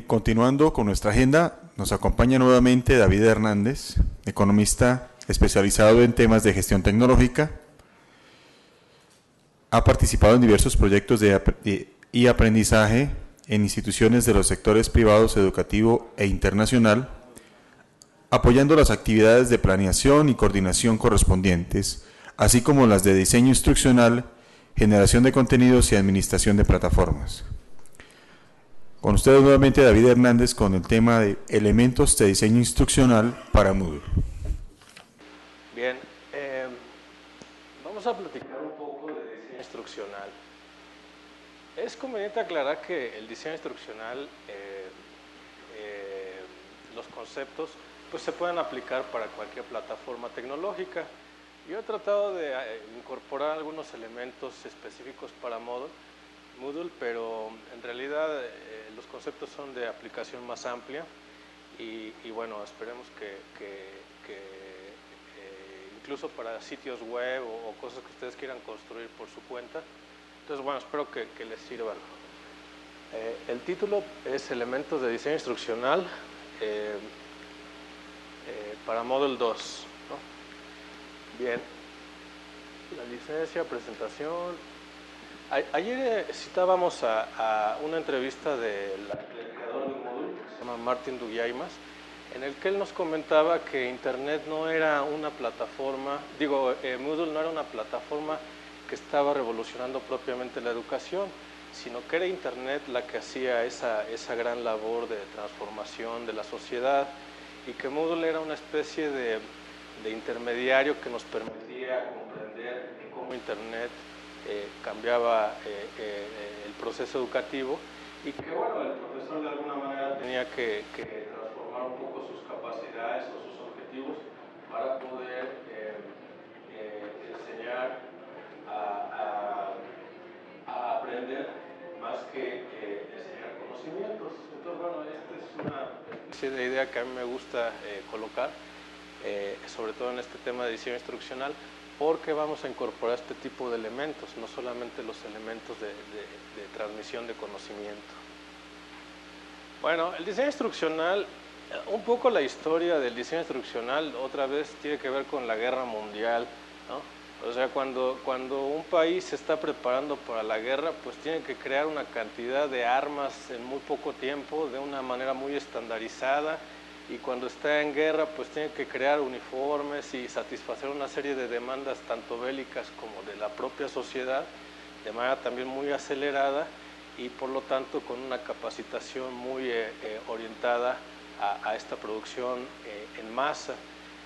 Continuando con nuestra agenda, nos acompaña nuevamente David Hernández, economista especializado en temas de gestión tecnológica. Ha participado en diversos proyectos y aprendizaje en instituciones de los sectores privados, educativo e internacional, apoyando las actividades de planeación y coordinación correspondientes, así como las de diseño instruccional, generación de contenidos y administración de plataformas. Con ustedes nuevamente David Hernández con el tema de elementos de diseño instruccional para Moodle. Bien, vamos a platicar un poco de diseño instruccional. Es conveniente aclarar que el diseño instruccional, los conceptos, pues se pueden aplicar para cualquier plataforma tecnológica. Yo he tratado de incorporar algunos elementos específicos para Moodle, pero en realidad los conceptos son de aplicación más amplia y bueno, esperemos que incluso para sitios web o cosas que ustedes quieran construir por su cuenta. Entonces, bueno, espero que les sirvan. El título es Elementos de diseño instruccional para Moodle 2, ¿no? Bien, la licencia, presentación. Ayer citábamos a una entrevista del creador de Moodle, que se llama Martin Duyaimas, en el que él nos comentaba que Internet no era una plataforma, Moodle no era una plataforma que estaba revolucionando propiamente la educación, sino que era Internet la que hacía esa gran labor de transformación de la sociedad y que Moodle era una especie de intermediario que nos permitía comprender cómo Internet cambiaba el proceso educativo y que bueno, el profesor de alguna manera tenía que transformar un poco sus capacidades o sus objetivos para poder enseñar a aprender más que enseñar conocimientos. Entonces bueno, esta es una especie de idea que a mí me gusta colocar, sobre todo en este tema de diseño instruccional, porque vamos a incorporar este tipo de elementos, no solamente los elementos de transmisión de conocimiento. Bueno, el diseño instruccional, un poco la historia del diseño instruccional otra vez tiene que ver con la guerra mundial, ¿no? O sea, cuando un país se está preparando para la guerra, pues tiene que crear una cantidad de armas en muy poco tiempo, de una manera muy estandarizada, y cuando está en guerra pues tiene que crear uniformes y satisfacer una serie de demandas tanto bélicas como de la propia sociedad de manera también muy acelerada y por lo tanto con una capacitación muy orientada a esta producción en masa.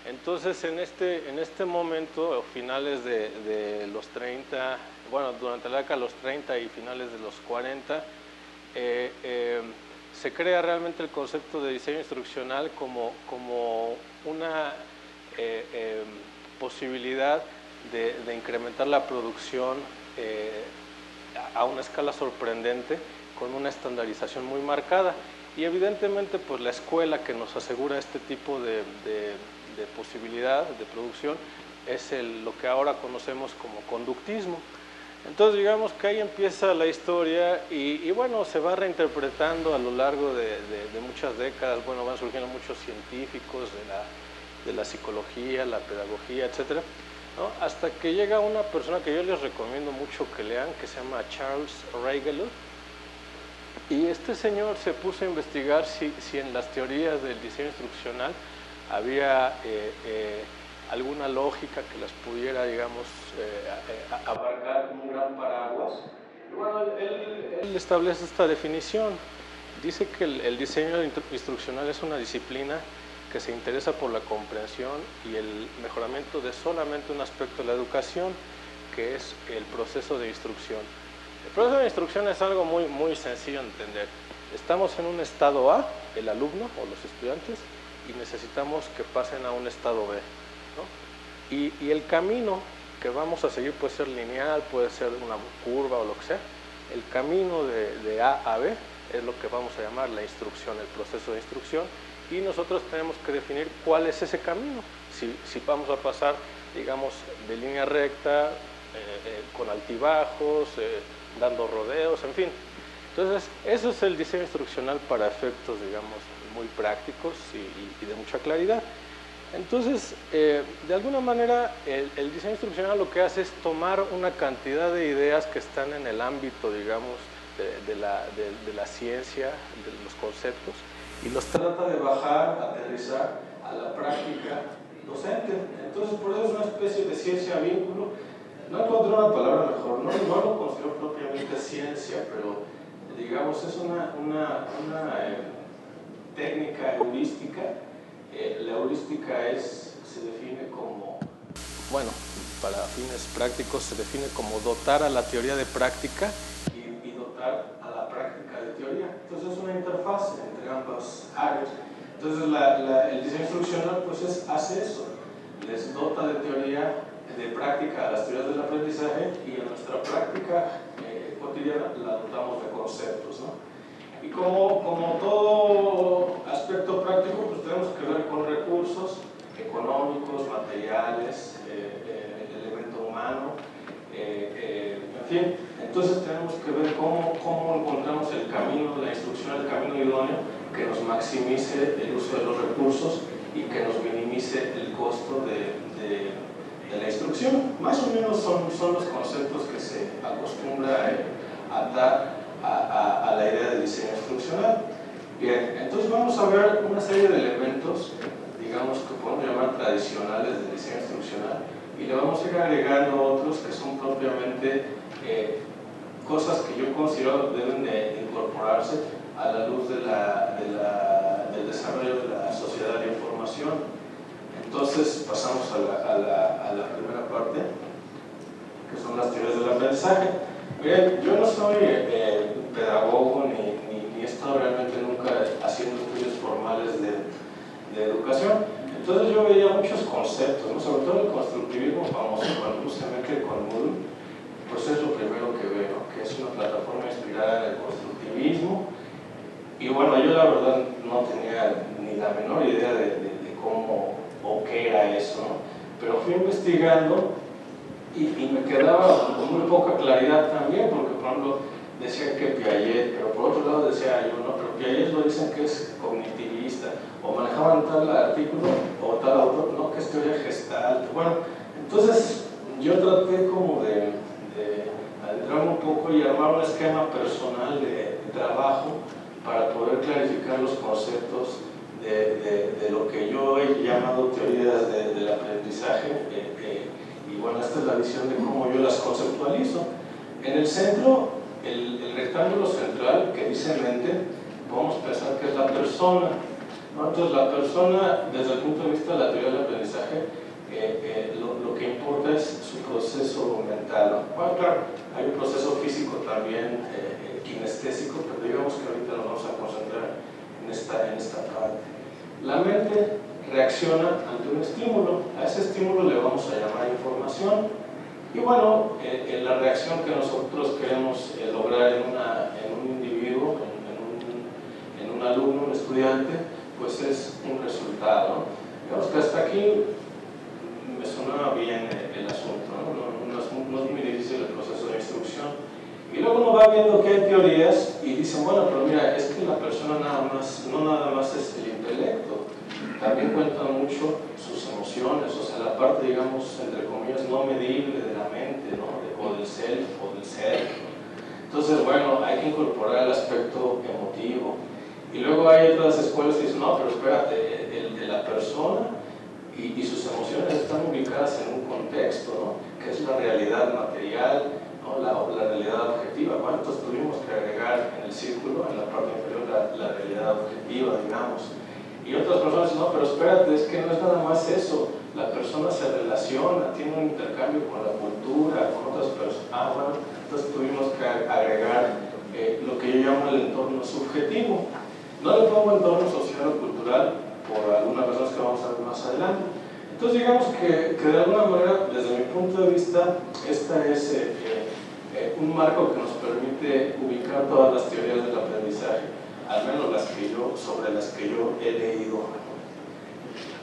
Entonces en este momento, finales de los 30, bueno, durante la década de los 30 y finales de los 40, se crea realmente el concepto de diseño instruccional como una posibilidad de incrementar la producción a una escala sorprendente con una estandarización muy marcada y evidentemente pues la escuela que nos asegura este tipo de posibilidad de producción es lo que ahora conocemos como conductismo. Entonces digamos que ahí empieza la historia y bueno, se va reinterpretando a lo largo de muchas décadas, bueno, van surgiendo muchos científicos de la psicología, la pedagogía, etcétera, ¿no? Hasta que llega una persona que yo les recomiendo mucho que lean, que se llama Charles Reigeluth, y este señor se puso a investigar si en las teorías del diseño instruccional había alguna lógica que las pudiera, digamos, abarcar como un gran paraguas. Y bueno, él establece esta definición. Dice que el diseño instruccional es una disciplina que se interesa por la comprensión y el mejoramiento de solamente un aspecto de la educación, que es el proceso de instrucción. El proceso de instrucción es algo muy, muy sencillo de entender. Estamos en un estado A, el alumno o los estudiantes, y necesitamos que pasen a un estado B, ¿no? Y el camino que vamos a seguir puede ser lineal, puede ser una curva o lo que sea. El camino de A a B es lo que vamos a llamar la instrucción, el proceso de instrucción, y nosotros tenemos que definir cuál es ese camino. Si vamos a pasar, digamos, de línea recta, con altibajos, dando rodeos, en fin. Entonces, eso es el diseño instruccional para efectos, digamos, muy prácticos y de mucha claridad. Entonces, de alguna manera, el diseño instruccional lo que hace es tomar una cantidad de ideas que están en el ámbito, digamos, de la ciencia, de los conceptos, y los trata de bajar, aterrizar a la práctica docente. Entonces, por eso es una especie de ciencia vínculo. No encontré una palabra mejor, no lo considero propiamente ciencia, pero digamos es una técnica heurística. La heurística se define como, bueno, para fines prácticos se define como dotar a la teoría de práctica y dotar a la práctica de teoría. Entonces es una interfaz entre ambas áreas. Entonces el diseño instruccional pues hace eso, les dota de teoría, de práctica a las teorías del aprendizaje, y en nuestra práctica cotidiana la dotamos de conceptos, ¿no? Y como todo aspecto práctico, pues tenemos que ver con recursos económicos, materiales, el elemento humano, en fin. Entonces tenemos que ver cómo encontramos el camino, la instrucción del camino idóneo que nos maximice el uso de los recursos y que nos minimice el costo de la instrucción. Más o menos son los conceptos que se acostumbra a dar a la idea del diseño instruccional. Bien, entonces vamos a ver una serie de elementos, digamos, que podemos llamar tradicionales del diseño instruccional, y le vamos a ir agregando otros que son propiamente cosas que yo considero deben de incorporarse a la luz del desarrollo de la sociedad de información. Entonces pasamos a la primera parte, que son las teorías del aprendizaje. Bien, yo no soy pedagogo ni he estado realmente nunca haciendo estudios formales de educación. Entonces yo veía muchos conceptos, ¿no? Sobre todo el constructivismo famoso, cuando se mete con Moodle, pues es lo primero que veo, que es una plataforma inspirada en el constructivismo. Y bueno, yo la verdad no tenía ni la menor idea de cómo o qué era eso, ¿no? Pero fui investigando y me quedaba con muy poca claridad también, porque por ejemplo decían que Piaget, pero por otro lado decía yo, no, pero Piaget lo dicen que es cognitivista, o manejaban tal artículo o tal autor, no, que es teoría gestalt. Bueno, entonces yo traté como de adentrarme un poco y armar un esquema personal de trabajo para poder clarificar los conceptos de lo que yo he llamado teorías del aprendizaje, y bueno, esta es la visión de cómo yo las conceptualizo. En el centro, el rectángulo central que dice mente, podemos pensar que es la persona, ¿no? Entonces la persona, desde el punto de vista de la teoría del aprendizaje, lo que importa es su proceso mental, ¿no? Bueno, claro, hay un proceso físico también, kinestésico, pero digamos que ahorita nos vamos a concentrar en esta parte. La mente reacciona ante un estímulo, a ese estímulo le vamos a llamar información, y bueno, la reacción que nosotros queremos lograr en un individuo, en un alumno, un estudiante, pues es un resultado, ¿no? Digamos que hasta aquí me sonaba bien el asunto, ¿no? No es muy difícil el proceso de instrucción. Y luego uno va viendo que hay teorías y dicen, bueno, pero mira, es que la persona no nada más es el intelecto, también cuentan mucho sus emociones, o sea, la parte, digamos, entre comillas, no medible de la mente, ¿no? O del self, o del ser. Entonces, bueno, hay que incorporar el aspecto emotivo. Y luego hay otras escuelas que dicen, no, pero espérate, la persona y sus emociones están ubicadas en un contexto, ¿no? Que es la realidad material, ¿no? La realidad objetiva. Bueno, entonces tuvimos que agregar en el círculo, en la parte inferior, la realidad objetiva, digamos. Y otras personas dicen, no, pero espérate, es que no es nada más eso. La persona se relaciona, tiene un intercambio con la cultura, con otras personas. Bueno, entonces tuvimos que agregar lo que yo llamo el entorno subjetivo. No le pongo entorno social o cultural por algunas razones que vamos a ver más adelante. Entonces digamos que de alguna manera, desde mi punto de vista, esta es un marco que nos permite ubicar todas las teorías del aprendizaje, al menos sobre las que yo he leído.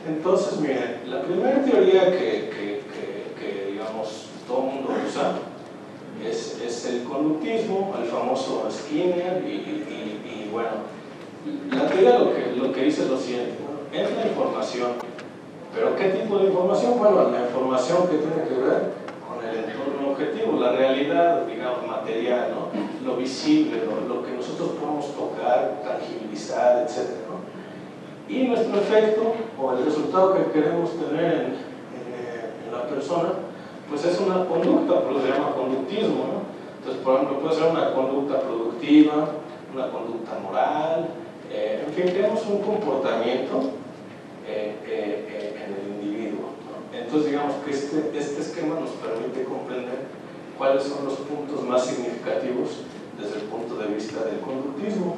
Entonces, miren, la primera teoría que digamos, todo el mundo usa es el conductismo, el famoso Skinner, y bueno, la teoría lo que dice es lo siguiente, ¿no? Es la información, pero ¿qué tipo de información? Bueno, la información que tiene que ver con el entorno objetivo, la realidad, digamos, material, ¿no? Lo visible, lo que nosotros podemos tocar, tangibilizar, etc., ¿no? Y nuestro efecto, o el resultado que queremos tener en la persona, pues es una conducta, por eso se llama conductismo, ¿no? Entonces, por ejemplo, puede ser una conducta productiva, una conducta moral, en fin, tenemos un comportamiento en el individuo, ¿no? Entonces, digamos que este esquema nos permite comprender cuáles son los puntos más significativos desde el punto de vista del conductismo.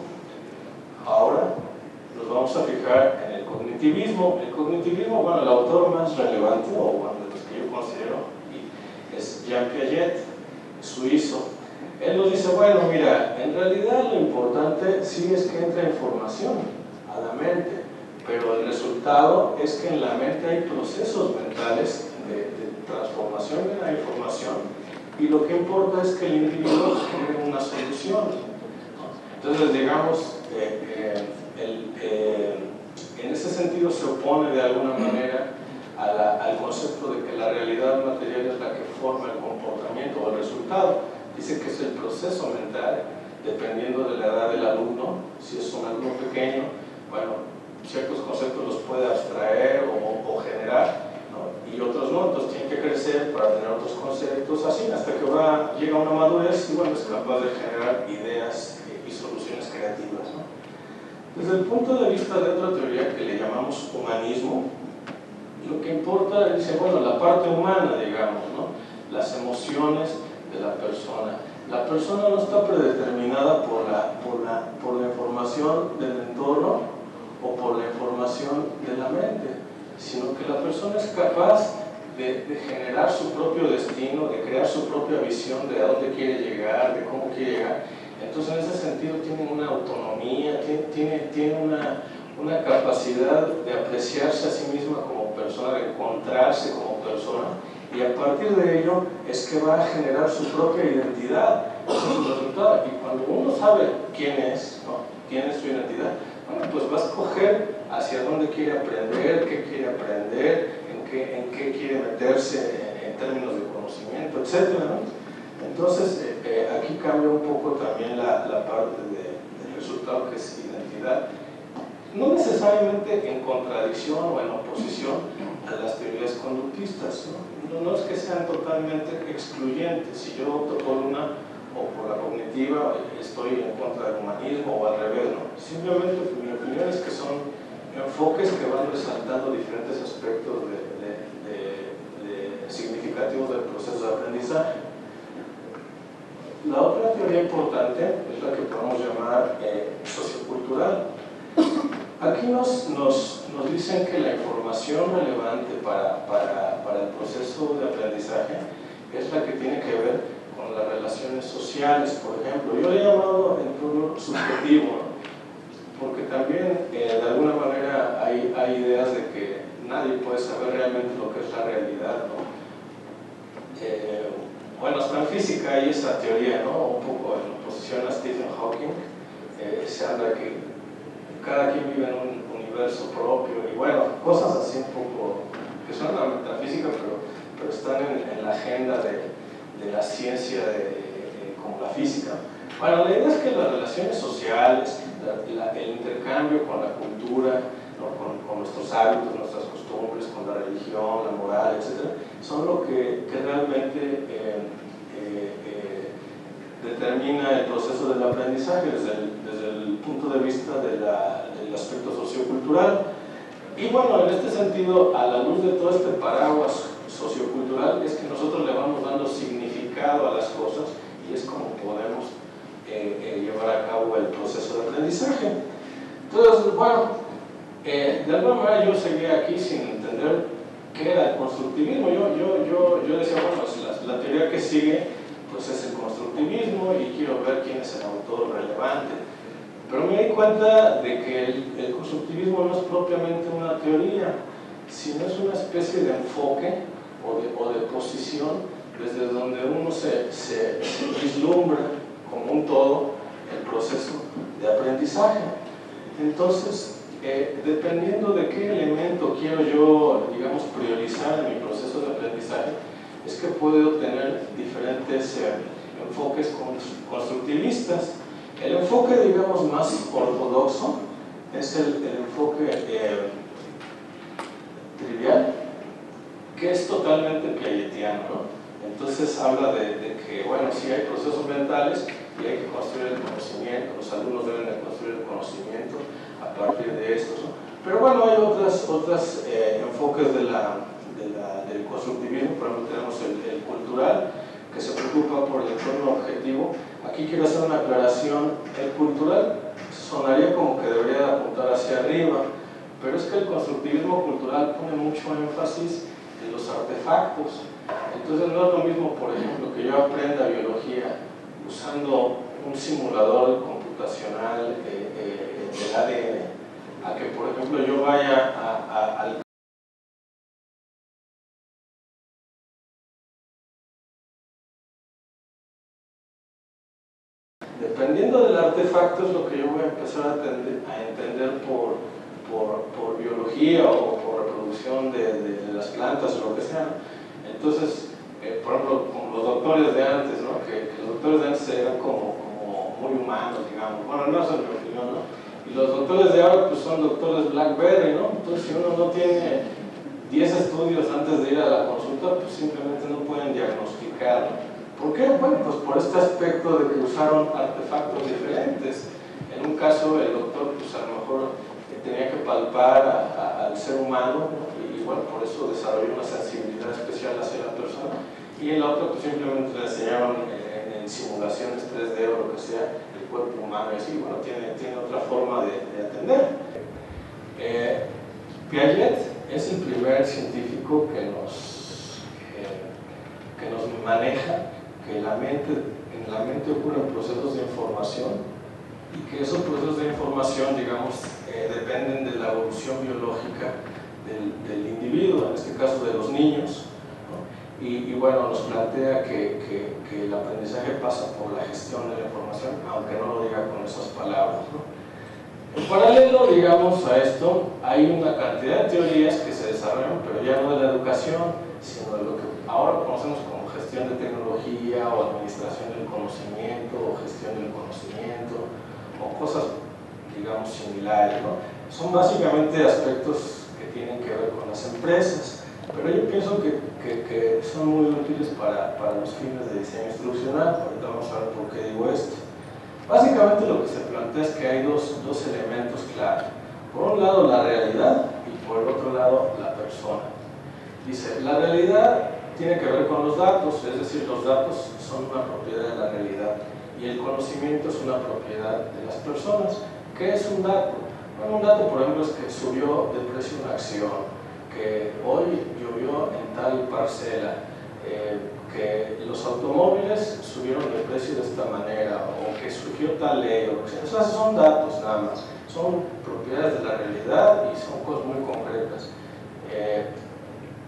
Ahora nos vamos a fijar en el cognitivismo. El cognitivismo, bueno, el autor más relevante, o bueno, de los que yo considero, es Jean Piaget, suizo. Él nos dice, bueno, mira, en realidad lo importante sí es que entre información a la mente, pero el resultado es que en la mente hay procesos mentales de transformación de la información, y lo que importa es que el individuo genere una solución, ¿no? Entonces, digamos, en ese sentido se opone de alguna manera al concepto de que la realidad material es la que forma el comportamiento o el resultado. Dice que es el proceso mental, dependiendo de la edad del alumno. Si es un alumno pequeño, bueno, ciertos conceptos los puede abstraer o generar, ¿no? Y otros no, entonces tiene que crecer para tener otros conceptos, así, hasta que llega a una madurez y bueno, es capaz de generar ideas y soluciones creativas, ¿no? Desde el punto de vista de otra teoría que le llamamos humanismo, lo que importa, dice, bueno, la parte humana, digamos, ¿no? Las emociones de la persona. La persona no está predeterminada por la información del entorno o por la información de la mente, sino que la persona es capaz de generar su propio destino, de crear su propia visión de a dónde quiere llegar, de cómo quiere llegar. Entonces, en ese sentido, tiene una autonomía, tiene una capacidad de apreciarse a sí misma como persona, de encontrarse como persona, y a partir de ello es que va a generar su propia identidad, su resultado. Y cuando uno sabe quién es, ¿no? Quién es su identidad, bueno, pues va a escoger hacia dónde quiere aprender, qué quiere aprender, en qué quiere meterse en términos de conocimiento, etc., ¿no? Entonces, aquí cambia un poco también la parte del resultado, que es identidad, no necesariamente en contradicción o en oposición a las teorías conductistas, ¿no? No es que sean totalmente excluyentes. Si yo opto por una o por la cognitiva, estoy en contra del humanismo, o al revés, ¿no? Simplemente mi opinión es que son enfoques que van resaltando diferentes aspectos significativos del proceso de aprendizaje. La otra teoría importante es la que podemos llamar sociocultural. Aquí nos dicen que la información relevante para el proceso de aprendizaje es la que tiene que ver con las relaciones sociales, por ejemplo. Yo le he llamado entorno subjetivo, ¿no? Porque también de alguna manera hay ideas de que nadie puede saber realmente lo que es la realidad, ¿no? Bueno, hasta en física hay esa teoría, ¿no? Un poco en oposición a Stephen Hawking, se habla que cada quien vive en un universo propio, y bueno, cosas así un poco que son la metafísica, pero están en la agenda de la ciencia como la física. Bueno, la idea es que las relaciones sociales, el intercambio con la cultura, ¿no? con nuestros hábitos, nuestras costumbres, con la religión, la moral, etc., son lo que realmente determina el proceso del aprendizaje desde el punto de vista del aspecto sociocultural. Y bueno, en este sentido, a la luz de todo este paraguas sociocultural, es que nosotros le vamos dando significado a las cosas, y es como podemos llevar a cabo el proceso de aprendizaje. Entonces, bueno, de alguna manera yo seguía aquí sin entender qué era el constructivismo. Yo decía, bueno, pues la teoría que sigue pues es el constructivismo, y quiero ver quién es el autor relevante. Pero me di cuenta de que el constructivismo no es propiamente una teoría, sino es una especie de enfoque o de posición desde donde uno se vislumbra como un todo el proceso de aprendizaje. Entonces, dependiendo de qué elemento quiero yo, digamos, priorizar en mi proceso de aprendizaje, es que puedo tener diferentes enfoques constructivistas. El enfoque, digamos, más ortodoxo es el enfoque trivial, que es totalmente piagetiano, ¿no? Entonces habla de que, bueno, sí hay procesos mentales y hay que construir el conocimiento, los alumnos deben de construir el conocimiento a partir de estos, ¿no? Pero bueno, hay otros enfoques del constructivismo. Por ejemplo, tenemos el cultural, que se preocupa por el entorno objetivo. Aquí quiero hacer una aclaración. El cultural sonaría como que debería apuntar hacia arriba, pero es que el constructivismo cultural pone mucho énfasis en los artefactos. Entonces no es lo mismo, por ejemplo, que yo aprenda biología usando un simulador computacional del ADN, a que, por ejemplo, yo vaya al dependiendo del artefacto es lo que yo voy a empezar a entender por biología o por reproducción de las plantas o lo que sea. Entonces, por ejemplo, como los doctores de antes, ¿no? que los doctores de antes eran como muy humanos, digamos. Bueno, no es mi opinión, ¿no? Y los doctores de ahora pues son doctores BlackBerry, ¿no? Entonces, si uno no tiene 10 estudios antes de ir a la consulta, pues simplemente no pueden diagnosticar, ¿no? ¿Por qué? Bueno, pues por este aspecto de que usaron artefactos diferentes. En un caso, el doctor, pues a lo mejor tenía que palpar al ser humano, ¿no? Y bueno, por eso desarrolló una sensibilidad especial hacia la persona. Y en la otra, pues simplemente le enseñaron en simulaciones 3D o lo que sea, el cuerpo humano, y así, bueno, tiene otra forma de atender. Piaget es el primer científico que nos maneja que en la mente ocurren procesos de información y que esos procesos de información, digamos, dependen de la evolución biológica del individuo, en este caso de los niños, ¿no? Y bueno, nos plantea que el aprendizaje pasa por la gestión de la información, aunque no lo diga con esas palabras, ¿no? En paralelo, digamos, a esto, hay una cantidad de teorías que se desarrollan, pero ya no de la educación, sino de lo que ahora conocemos como gestión de tecnología o administración del conocimiento o gestión del conocimiento o cosas, digamos, similares, ¿no? Son básicamente aspectos que tienen que ver con las empresas, pero yo pienso que son muy útiles para los fines de diseño instruccional. Ahorita vamos a ver por qué digo esto. Básicamente lo que se plantea es que hay dos elementos clave. Por un lado la realidad y por el otro lado la persona. Dice, la realidad tiene que ver con los datos, es decir, los datos son una propiedad de la realidad y el conocimiento es una propiedad de las personas. ¿Qué es un dato? Bueno, un dato, por ejemplo, es que subió de precio una acción, que hoy llovió en tal parcela, que los automóviles subieron de precio de esta manera, o que surgió tal ley, o que sea. Esos son datos nada más, son propiedades de la realidad y son cosas muy concretas.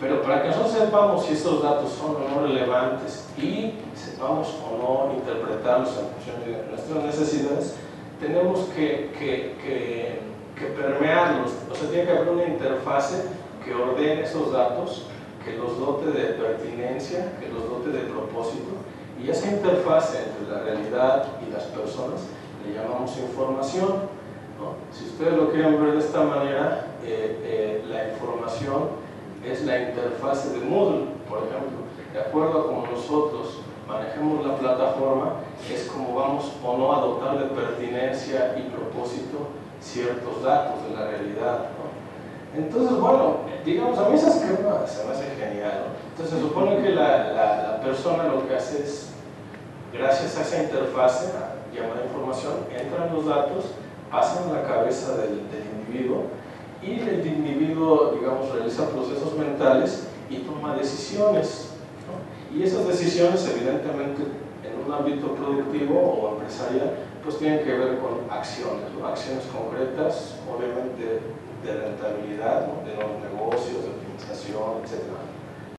Pero para que nosotros sepamos si estos datos son o no relevantes y sepamos o no interpretarlos en función de nuestras necesidades, tenemos que permearlos. O sea, tiene que haber una interfase que ordene esos datos, que los dote de pertinencia, que los dote de propósito, y esa interfase entre la realidad y las personas le llamamos información, ¿no? Si ustedes lo quieren ver de esta manera, la información es la interfase de Moodle, por ejemplo. De acuerdo a cómo nosotros manejemos la plataforma, es como vamos o no a dotar de pertinencia y propósito ciertos datos de la realidad, ¿no? Entonces, bueno, digamos, a mí ese esquema se me hace genial, ¿no? Entonces se supone que la persona lo que hace es, gracias a esa interfase llamada información, entran los datos, pasan a la cabeza del individuo, y el individuo, digamos, realiza procesos mentales y toma decisiones, ¿no? Y esas decisiones, evidentemente, en un ámbito productivo o empresarial, pues tienen que ver con acciones, ¿no? Acciones concretas, obviamente de rentabilidad, ¿no? De los negocios, de optimización, etc.